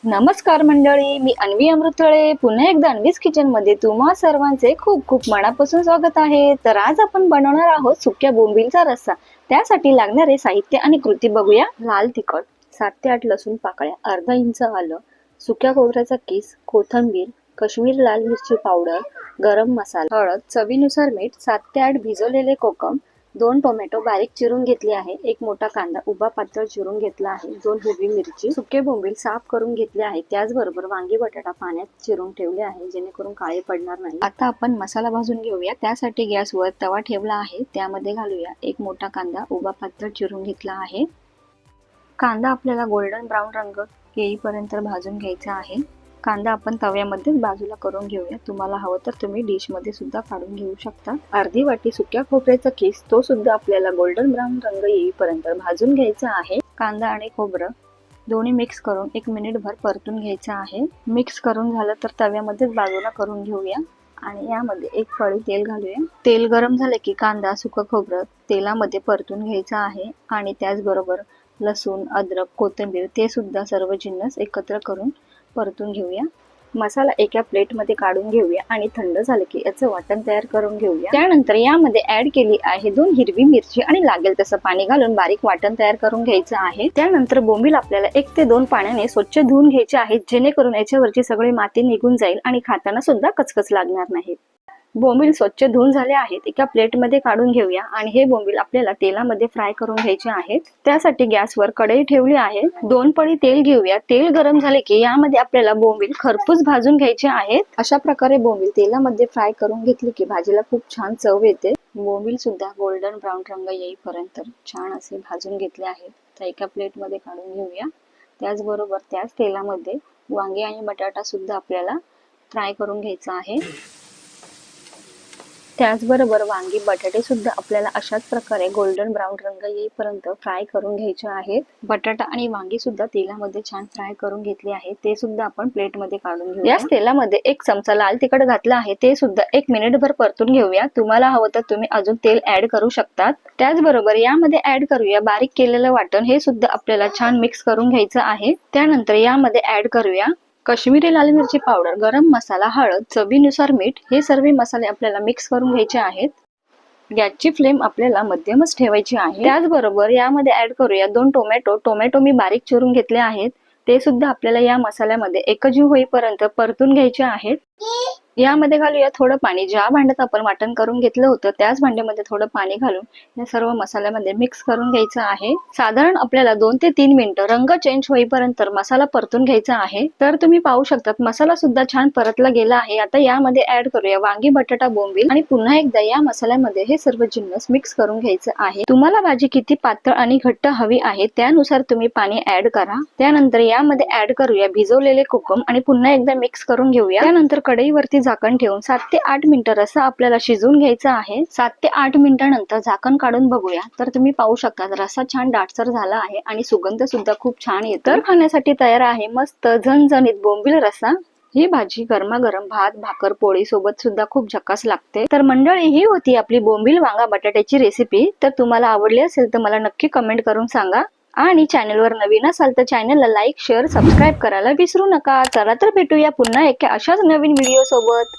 नमस्कार मंडळी, मी अन्वी अमृतळे पुन्हा एकदा अन्वीज किचन मध्ये तुम्हा सर्वांचे खूप खूप मनापासून स्वागत आहे। तर आज आपण बनवणार आहोत सुक्या बोंबीलचा रस्सा। त्यासाठी लागणारे साहित्य आणि कृती बघूया। लाल तिखट 7 ते 8 लसूण पाकळ्या, अर्धा इंच आलं, सुक्या खोबऱ्याचा किस, कोथिंबीर, काश्मीरी लाल मिरची पावडर, गरम मसाला, हळद, चवीनुसार मीठ, 7 ते 8 भिजवलेले कोकम, 2 टोमॅटो बारीक चिरून घेतले आहे, एक मोठा कांदा उभा पातळ चिरून घेतला आहे, 2 हिरवी मिरची, सुके बोंबील साफ करून घेतले आहे, त्याचबरोबर वांगी बटाटा पाण्यात चिरून ठेवले आहे जेणेकरून काळे पडणार नाही। आता आपण मसाला भाजून घेऊया। त्यासाठी गॅसवर तवा ठेवला आहे, त्यामध्ये घालूया एक मोठा कांदा उभा पातळ चिरून घेतला आहे। कांदा आपल्याला गोल्डन ब्राऊन रंग येईपर्यंत भाजून घ्यायचा आहे। कांदा आपण तव्यामध्येच बाजूला करून घेऊया। तुम्हाला हवं तर तुम्ही डिश मध्ये सुद्धा काढून घेऊ शकता। अर्धी वाटी सुक्या खोबऱ्याचा किस, तो सुद्धा आपल्याला गोल्डन ब्राऊन रंग येईपर्यंत भाजून घ्यायचा आहे। कांदा आणि खोबरं दोन्ही मिक्स करून 1 मिनिट भर परतून घ्यायचं आहे। मिक्स करून झालं तर तव्यामध्येच बाजूला करून घेऊया आणि यामध्ये 1 पळी तेल घालूया। तेल गरम झाले की कांदा सुकं खोबरं तेलामध्ये परतून घ्यायचं आहे आणि त्याचबरोबर लसूण, अद्रक, कोथिंबीर ते सुद्धा सर्व जिन्नस एकत्र करून परतून घेऊया। मसाला एका प्लेट मध्ये काढून घेऊया आणि थंड झाले की याचं वाटण तयार करून घेऊया। त्यानंतर यामध्ये ऍड केली आहे 2 हिरवी मिरची आणि लागेल तसं पाणी घालून बारीक वाटण तयार करून घ्यायचं आहे। त्यानंतर बोंबील आपल्याला 1 ते 2 पाण्याने स्वच्छ धुवून घ्यायचे आहेत जेणेकरून याच्यावरची सगळी माती निघून जाईल आणि खाताना सुद्धा कचकच लागणार नाही। बोंबील स्वच्छ धुवून झाले आहेत, एका प्लेट मध्ये काढून घेऊया आणि हे बोंबील आपल्याला तेलामध्ये फ्राय करून घ्यायचे आहेत। त्यासाठी गॅसवर कढई ठेवली आहे, 2 पळी तेल घेऊया। तेल गरम झाले की यामध्ये आपल्याला बोंबील खरपूस भाजून घ्यायचे आहेत। अशा प्रकारे बोंबील तेलामध्ये फ्राय करून घेतली की भाजीला खूप छान चव येते। बोंबील सुद्धा गोल्डन ब्राऊन रंग येईपर्यंत छान असे भाजून घेतले आहेत। तर एका प्लेट मध्ये काढून घेऊया। त्याचबरोबर त्याच तेलामध्ये वांगे आणि बटाटा सुद्धा आपल्याला फ्राय करून घ्यायचा आहे। त्याचबरोबर वांगी बटाटे सुद्धा आपल्याला अशाच प्रकारे गोल्डन ब्राऊन रंग येईपर्यंत फ्राय करून घ्यायचे आहेत। बटाटा आणि वांगी सुद्धा तेलामध्ये छान फ्राय करून घेतले आहे, ते सुद्धा आपण प्लेट मध्ये काढून घेऊया। याच तेलामध्ये 1 चमचा लाल तिखट घातला आहे, ते सुद्धा 1 मिनिट भर परतून घेऊया। तुम्हाला हवं तर तुम्ही अजून तेल ऍड करू शकतात। त्याचबरोबर यामध्ये ऍड करूया बारीक केलेलं वाटण, हे सुद्धा आपल्याला छान मिक्स करून घ्यायचं आहे। त्यानंतर यामध्ये ऍड करूया काश्मीरी लाल मिरची पावडर, गरम मसाला, हळद, चवीनुसार मीठ, हे सर्व मसाले आपल्याला मिक्स करून घ्यायचे आहेत। गॅसची फ्लेम आपल्याला मध्यमच ठेवायची आहे। त्याचबरोबर यामध्ये ऍड करूया 2 टोमॅटो मी बारीक चिरून घेतले आहेत, ते सुद्धा आपल्याला या मसाल्यामध्ये एकजीव होईपर्यंत परतून घ्यायचे आहेत। यामध्ये घालूया थोडं पाणी। ज्या भांड्यात आपण वाटण करून घेतलं होतं त्याच भांड्यामध्ये थोडं पाणी घालून या सर्व मसाल्यामध्ये मिक्स करून घ्यायचं आहे। साधारण आपल्याला 2 ते 3 मिनिटं रंग चेंज होईपर्यंत मसाला परतून घ्यायचा आहे। तर तुम्ही पाहू शकतात मसाला सुद्धा छान परतला गेला आहे। आता यामध्ये ऍड करूया वांगी बटाटा बोंबील आणि पुन्हा एकदा या मसाल्यामध्ये हे सर्व जिन्नस मिक्स करून घ्यायचं आहे। तुम्हाला भाजी किती पातळ आणि घट्ट हवी आहे त्यानुसार तुम्ही पाणी ऍड करा। त्यानंतर यामध्ये ऍड करूया भिजवलेले कोकम आणि पुन्हा एकदा मिक्स करून घेऊया। त्यानंतर कढईवरती झाकण ठेवून 7 ते 8 मिनिटं रस्सा आपल्याला शिजवून घ्यायचा आहे। 7 ते 8 मिनिटांनंतर झाकण काढून बघूया तर तुम्ही पाहू शकता रस्सा छान दाटसर झाला आहे आणि सुगंध सुद्धा खूप छान येतो। तर खाण्यासाठी तयार आहे मस्त झणझणीत बोंबील रस्सा। ही भाजी गरमागरम भात, भाकर, पोळी सोबत सुद्धा खूप झकास लागते। तर मंडळी, ही होती आपली बोंबील वांगा बटाट्याची रेसिपी। तर तुम्हाला आवडली असेल तर मला नक्की कमेंट करून सांगा आणि चॅनलवर नवीन असाल तर चॅनलला लाईक, शेअर, सबस्क्राईब करायला विसरू नका। चला तर भेटूया पुन्हा एका अशाच नवीन व्हिडिओ सोबत।